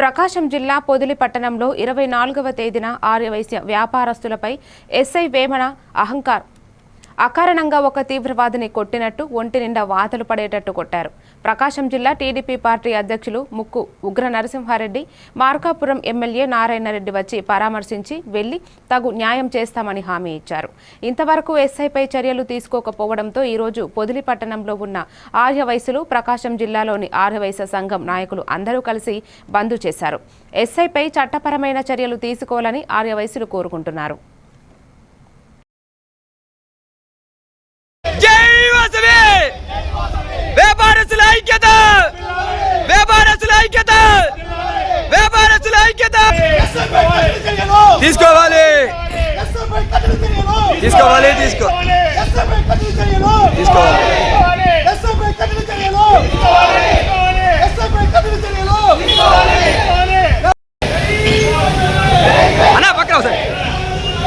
ప్రకాశం జిల్లా పొదిలి పట్టణంలో 24వ తేదీన ఆర్యవైశ్య వ్యాపారస్తులపై ఎస్ఐ వేమన అకారణంగా ఒక తీవ్రవాదిని కొట్టినట్టు ఒంటి నిండా వాతలు పడేటట్టు కొట్టారు. ప్రకాశం జిల్లా టీడీపీ పార్టీ అధ్యక్షులు ముక్కు ఉగ్ర నరసింహారెడ్డి, మార్కాపురం ఎమ్మెల్యే నారాయణరెడ్డి వచ్చి పరామర్శించి వెళ్లి తగు న్యాయం చేస్తామని హామీ ఇచ్చారు. ఇంతవరకు ఎస్ఐపై చర్యలు తీసుకోకపోవడంతో ఈరోజు పొదిలి పట్టణంలో ఉన్న ఆర్యవైశ్యులు, ప్రకాశం జిల్లాలోని ఆర్యవైశ్య సంఘం నాయకులు అందరూ కలిసి బంద్ చేశారు. ఎస్ఐపై చట్టపరమైన చర్యలు తీసుకోవాలని ఆర్యవైశ్యులు కోరుకుంటున్నారు. తీసుకోవాలి తీసుకోవాలి తీసుకోవాలి